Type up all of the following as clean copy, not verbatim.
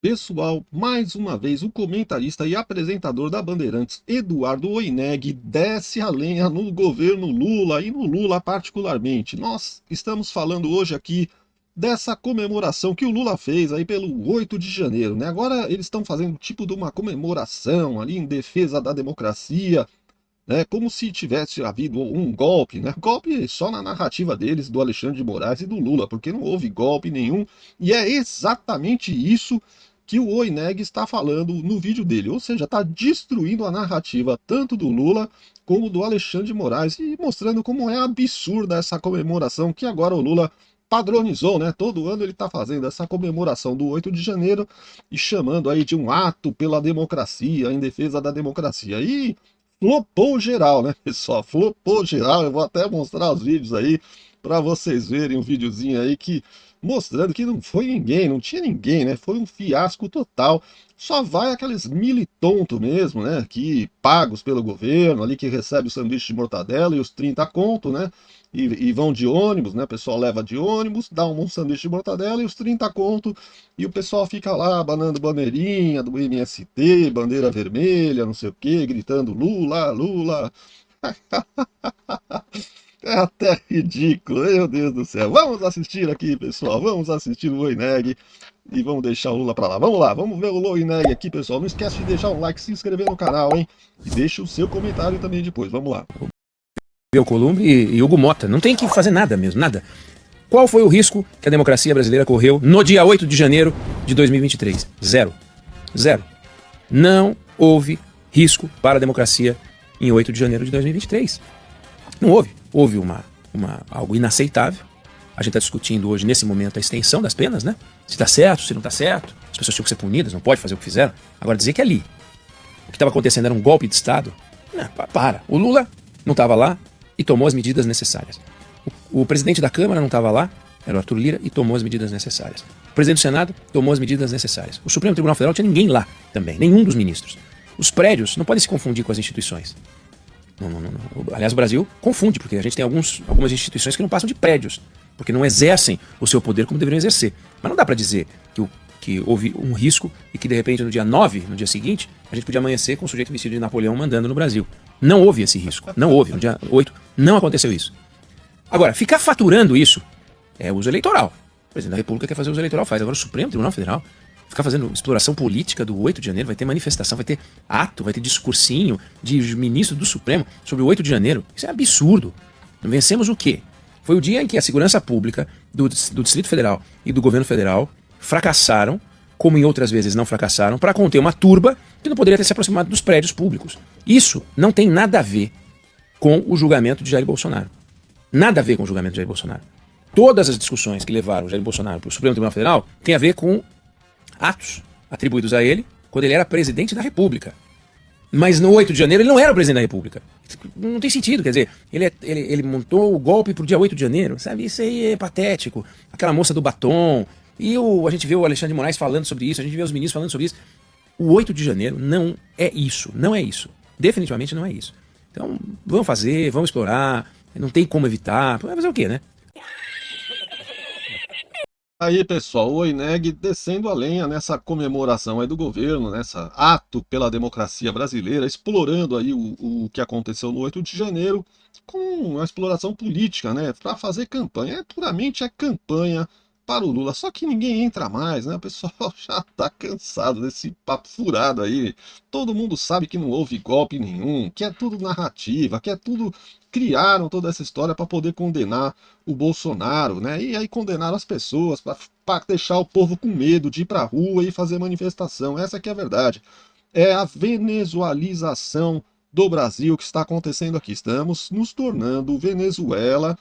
Pessoal, mais uma vez o comentarista e apresentador da Bandeirantes, Eduardo Oineg, desce a lenha no governo Lula e no Lula particularmente. Nós estamos falando hoje aqui dessa comemoração que o Lula fez aí pelo 8 de janeiro, né? Agora eles estão fazendo tipo de uma comemoração ali em defesa da democracia, né? Como se tivesse havido um golpe, né? Golpe só na narrativa deles, do Alexandre de Moraes e do Lula, porque não houve golpe nenhum, e é exatamente isso que o Oineg está falando no vídeo dele, ou seja, está destruindo a narrativa tanto do Lula como do Alexandre de Moraes e mostrando como é absurda essa comemoração que agora o Lula padronizou, né? Todo ano ele está fazendo essa comemoração do 8 de janeiro e chamando aí de um ato pela democracia, em defesa da democracia. E flopou geral, né, pessoal? Flopou geral. Eu vou até mostrar os vídeos aí para vocês verem um videozinho aí que mostrando que não foi ninguém, não tinha ninguém, né? Foi um fiasco total. Só vai aqueles militontos mesmo, né? Que pagos pelo governo, ali que recebe o sanduíche de mortadela e os 30 conto, né? E vão de ônibus, né? O pessoal leva de ônibus, dá um sanduíche de mortadela e os 30 conto, e o pessoal fica lá abanando bandeirinha do MST, bandeira vermelha, não sei o que, gritando Lula, Lula. É até ridículo, meu Deus do céu. Vamos assistir aqui, pessoal. Vamos assistir o Oineg e vamos deixar o Lula pra lá. Vamos lá, vamos ver o Oineg aqui, pessoal. Não esquece de deixar o like, se inscrever no canal, hein? E deixa o seu comentário também depois. Vamos lá. Alcolumbre e Hugo Mota. Não tem que fazer nada mesmo, nada. Qual foi o risco que a democracia brasileira correu no dia 8 de janeiro de 2023? Zero. Zero. Não houve risco para a democracia em 8 de janeiro de 2023. Não houve. Houve algo inaceitável. A gente está discutindo hoje, nesse momento, a extensão das penas, né? Se está certo, se não está certo. As pessoas tinham que ser punidas, não pode fazer o que fizeram. Agora, dizer que ali o que estava acontecendo era um golpe de Estado, não, para. O Lula não estava lá e tomou as medidas necessárias. O presidente da Câmara não estava lá, era o Arthur Lira, e tomou as medidas necessárias. O presidente do Senado tomou as medidas necessárias. O Supremo Tribunal Federal não tinha ninguém lá também, nenhum dos ministros. Os prédios não podem se confundir com as instituições. Não. Aliás, o Brasil confunde, porque a gente tem algumas instituições que não passam de prédios, porque não exercem o seu poder como deveriam exercer. Mas não dá para dizer que houve um risco e que, de repente, no dia 9, no dia seguinte, a gente podia amanhecer com o sujeito vestido de Napoleão mandando no Brasil. Não houve esse risco. Não houve. No dia 8 não aconteceu isso. Agora, ficar faturando isso é uso eleitoral. O presidente da República quer fazer uso eleitoral, faz. Agora o Supremo Tribunal Federal ficar fazendo exploração política do 8 de janeiro, vai ter manifestação, vai ter ato, vai ter discursinho de ministro do Supremo sobre o 8 de janeiro. Isso é absurdo. Vencemos o quê? Foi o dia em que a segurança pública do Distrito Federal e do governo federal fracassaram, como em outras vezes não fracassaram, para conter uma turba que não poderia ter se aproximado dos prédios públicos. Isso não tem nada a ver com o julgamento de Jair Bolsonaro. Nada a ver com o julgamento de Jair Bolsonaro. Todas as discussões que levaram Jair Bolsonaro para o Supremo Tribunal Federal têm a ver com atos atribuídos a ele quando ele era presidente da República. Mas no 8 de janeiro ele não era o presidente da República. Não tem sentido, quer dizer, ele montou o golpe pro dia 8 de janeiro, sabe? Isso aí é patético. Aquela moça do batom, a gente vê o Alexandre de Moraes falando sobre isso, a gente vê os ministros falando sobre isso. O 8 de janeiro não é isso, não é isso. Definitivamente não é isso. Então, vamos fazer, vamos explorar, não tem como evitar, vai fazer o quê, né? Aí, pessoal, o Oineg descendo a lenha nessa comemoração aí do governo, nessa ato pela democracia brasileira, explorando aí o que aconteceu no 8 de janeiro com uma exploração política, né, para fazer campanha. Puramente é campanha para o Lula, só que ninguém entra mais, né, o pessoal já tá cansado desse papo furado aí. Todo mundo sabe que não houve golpe nenhum, que é tudo narrativa, que é tudo... Criaram toda essa história para poder condenar o Bolsonaro, né? E aí condenaram as pessoas para deixar o povo com medo de ir para a rua e fazer manifestação. Essa que é a verdade. É a venezualização do Brasil que está acontecendo aqui. Estamos nos tornando Venezuela,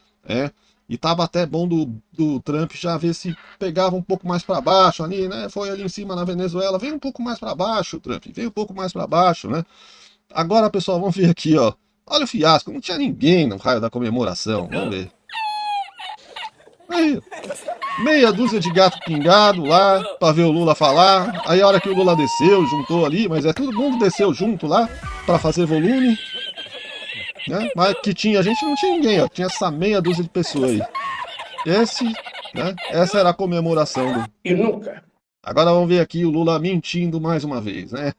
e tava até bom do Trump já ver se pegava um pouco mais para baixo ali, né? Foi ali em cima na Venezuela, veio um pouco mais para baixo, Trump, veio um pouco mais para baixo, né? Agora, pessoal, vamos ver aqui, ó. Olha o fiasco, não tinha ninguém no raio da comemoração. Vamos ver. Aí, meia dúzia de gato pingado lá pra ver o Lula falar. Aí a hora que o Lula desceu, juntou ali, mas todo mundo desceu junto lá pra fazer volume, né? Mas que tinha, a gente não tinha ninguém, ó. Tinha essa meia dúzia de pessoas aí. Essa era a comemoração do, E nunca Agora vamos ver aqui o Lula mentindo mais uma vez, né?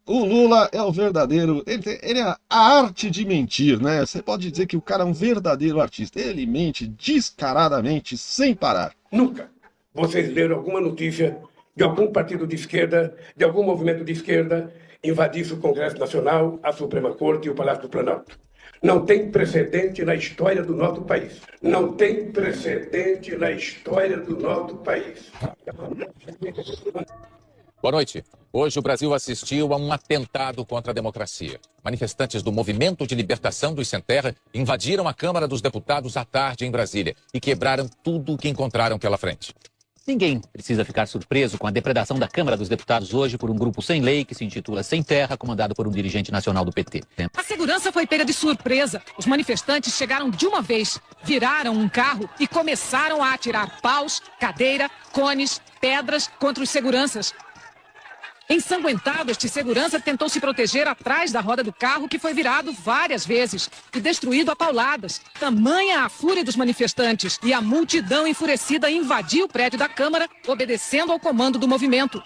O Lula é o verdadeiro, ele é a arte de mentir, né? Você pode dizer que o cara é um verdadeiro artista. Ele mente descaradamente, sem parar. Nunca vocês leram alguma notícia de algum partido de esquerda, de algum movimento de esquerda, invadisse o Congresso Nacional, a Suprema Corte e o Palácio do Planalto. Não tem precedente na história do nosso país. Não tem precedente na história do nosso país. Boa noite. Hoje o Brasil assistiu a um atentado contra a democracia. Manifestantes do Movimento de Libertação dos Sem Terra invadiram a Câmara dos Deputados à tarde em Brasília e quebraram tudo o que encontraram pela frente. Ninguém precisa ficar surpreso com a depredação da Câmara dos Deputados hoje por um grupo sem lei que se intitula Sem Terra, comandado por um dirigente nacional do PT. A segurança foi pega de surpresa. Os manifestantes chegaram de uma vez, viraram um carro e começaram a atirar paus, cadeira, cones, pedras contra os seguranças. Ensanguentado, este segurança tentou se proteger atrás da roda do carro, que foi virado várias vezes e destruído a pauladas. Tamanha a fúria dos manifestantes e a multidão enfurecida invadiu o prédio da Câmara, obedecendo ao comando do movimento.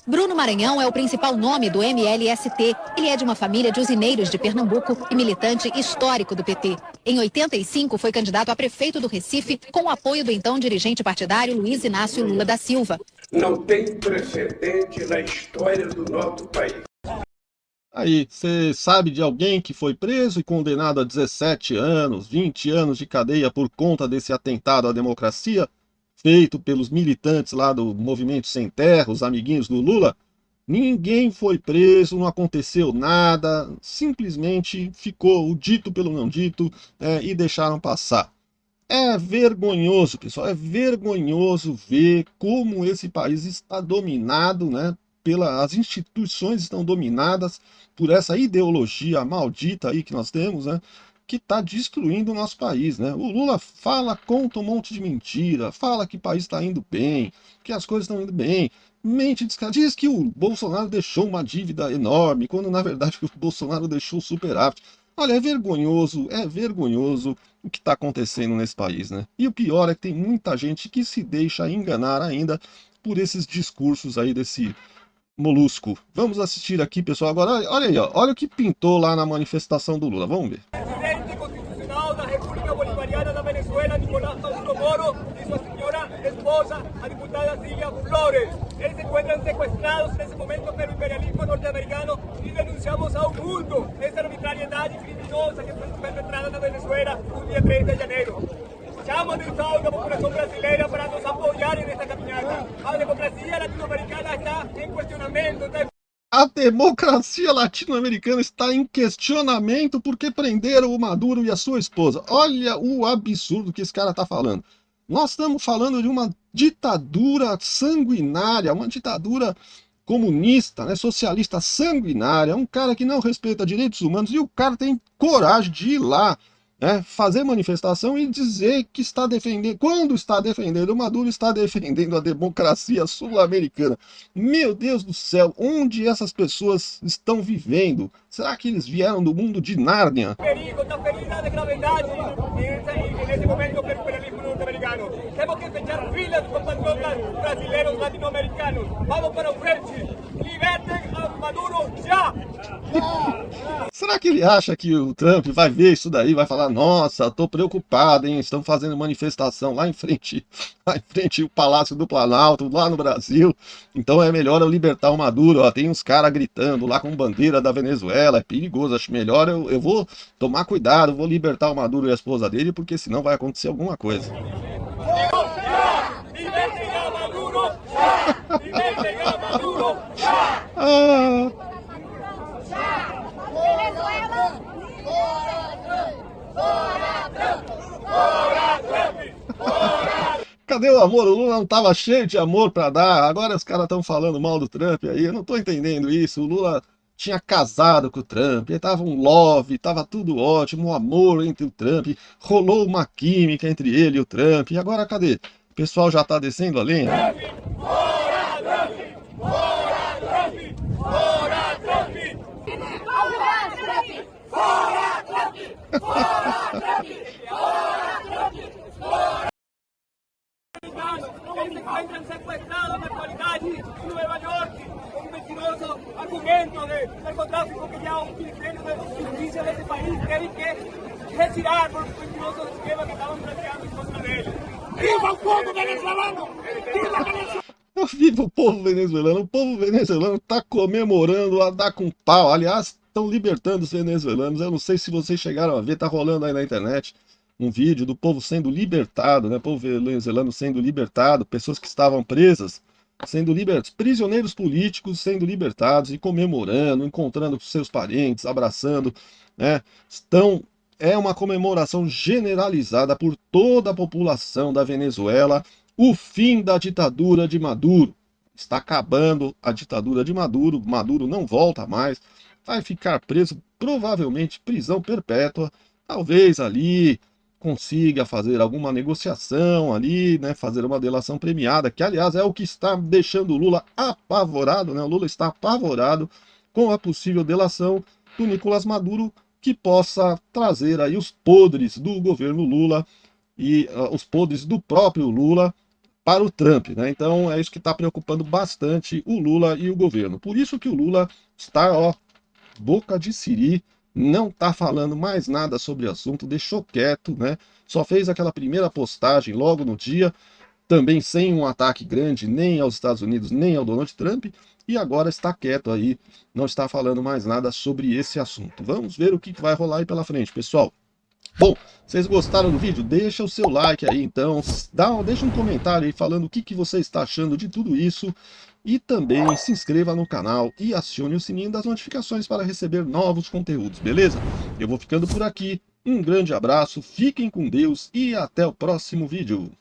Bruno Maranhão é o principal nome do MLST. Ele é de uma família de usineiros de Pernambuco e militante histórico do PT. Em 85, foi candidato a prefeito do Recife, com o apoio do então dirigente partidário Luiz Inácio Lula da Silva. Não tem precedente na história do nosso país. Aí, você sabe de alguém que foi preso e condenado a 17 anos, 20 anos de cadeia por conta desse atentado à democracia, feito pelos militantes lá do Movimento Sem Terra, os amiguinhos do Lula? Ninguém foi preso, não aconteceu nada, simplesmente ficou o dito pelo não dito, e deixaram passar. É vergonhoso, pessoal, é vergonhoso ver como esse país está dominado, né? As instituições estão dominadas por essa ideologia maldita aí que nós temos, né? Que está destruindo o nosso país, né? O Lula fala, conta um monte de mentira, fala que o país está indo bem, que as coisas estão indo bem, mente, diz que o Bolsonaro deixou uma dívida enorme, quando na verdade o Bolsonaro deixou superávit. Olha, é vergonhoso o que está acontecendo nesse país, né? E o pior é que tem muita gente que se deixa enganar ainda por esses discursos aí desse molusco. Vamos assistir aqui, pessoal. Agora, olha aí, ó, olha o que pintou lá na manifestação do Lula. Vamos ver. Presidente constitucional da República Bolivariana da Venezuela, Nicolás Maduro Moro, y su señora esposa, a diputada Silvia Flores. Ellos se encuentran secuestrados en ese momento por el imperialismo norteamericano y denunciamos a un mundo esa arbitrariedad y criminosa que fue perpetrada en Venezuela un día 3 de enero. Llaman al Estado de la populación brasileña para nos apoyar en esta caminata. La democracia latinoamericana está en cuestionamiento. A democracia latino-americana está em questionamento porque prenderam o Maduro e a sua esposa. Olha o absurdo que esse cara está falando. Nós estamos falando de uma ditadura sanguinária, uma ditadura comunista, né, socialista sanguinária, um cara que não respeita direitos humanos, e o cara tem coragem de ir lá, né, fazer manifestação e dizer que está defendendo, quando está defendendo o Maduro, está defendendo a democracia sul-americana. Meu Deus do céu, onde essas pessoas estão vivendo? Será que eles vieram do mundo de Nárnia? Perigo, está ferida de gravedade nesse momento pelo imperialismo norte-americano. Temos que fechar filas com compatriotas brasileiros latino-americanos. Vamos para o frente. Libertem a Maduro já! Será que ele acha que o Trump vai ver isso daí, vai falar, nossa, tô preocupado, hein, estão fazendo manifestação lá em frente ao Palácio do Planalto, lá no Brasil, então é melhor eu libertar o Maduro, ó, tem uns caras gritando lá com bandeira da Venezuela, é perigoso, acho melhor eu vou tomar cuidado, vou libertar o Maduro e a esposa dele, porque senão vai acontecer alguma coisa. Libertem a Maduro! Libertem a Maduro! Ah... Venezuela! Fora Trump! Fora Trump! Fora Trump! Cadê o amor? O Lula não tava cheio de amor pra dar, agora os caras estão falando mal do Trump aí, eu não tô entendendo isso. O Lula tinha casado com o Trump, ele tava um love, tava tudo ótimo, um amor entre o Trump, rolou uma química entre ele e o Trump, e agora cadê? O pessoal já tá descendo a lenha? Fora Trump! Fora Trump! Fora Trump! Fora Trump! Fora Trump! Fora Trump! Fora Trump! Eles se encuentran secuestrados na atualidade. mentiroso argumento de narcotráfico que ya un ministerio de justicia de ese país tiene que retirar por los mentirosos esquemas que estaban planteando en contra de él. ¡Viva el pueblo venezolano! ¡Viva Venezuela! Viva o povo venezuelano! O povo venezuelano tá comemorando a dar com pau. Aliás, estão libertando os venezuelanos. Eu não sei se vocês chegaram a ver, tá rolando aí na internet um vídeo do povo sendo libertado, né? O povo venezuelano sendo libertado, pessoas que estavam presas sendo libertos, prisioneiros políticos sendo libertados e comemorando, encontrando seus parentes, abraçando, né? É uma comemoração generalizada por toda a população da Venezuela. O fim da ditadura de Maduro. Está acabando a ditadura de Maduro. Maduro não volta mais. Vai ficar preso, provavelmente prisão perpétua. Talvez ali consiga fazer alguma negociação ali, né, fazer uma delação premiada, que aliás é o que está deixando o Lula apavorado, né? O Lula está apavorado com a possível delação do Nicolás Maduro, que possa trazer aí os podres do governo Lula e os podres do próprio Lula para o Trump, né? Então é isso que está preocupando bastante o Lula e o governo. Por isso que o Lula está, ó, boca de siri, não está falando mais nada sobre o assunto, deixou quieto, né? Só fez aquela primeira postagem logo no dia, também sem um ataque grande nem aos Estados Unidos, nem ao Donald Trump, e agora está quieto aí, não está falando mais nada sobre esse assunto. Vamos ver o que vai rolar aí pela frente, pessoal. Bom, vocês gostaram do vídeo? Deixa o seu like aí, então, deixa um comentário aí falando o que você está achando de tudo isso, e também se inscreva no canal e acione o sininho das notificações para receber novos conteúdos, beleza? Eu vou ficando por aqui, um grande abraço, fiquem com Deus e até o próximo vídeo.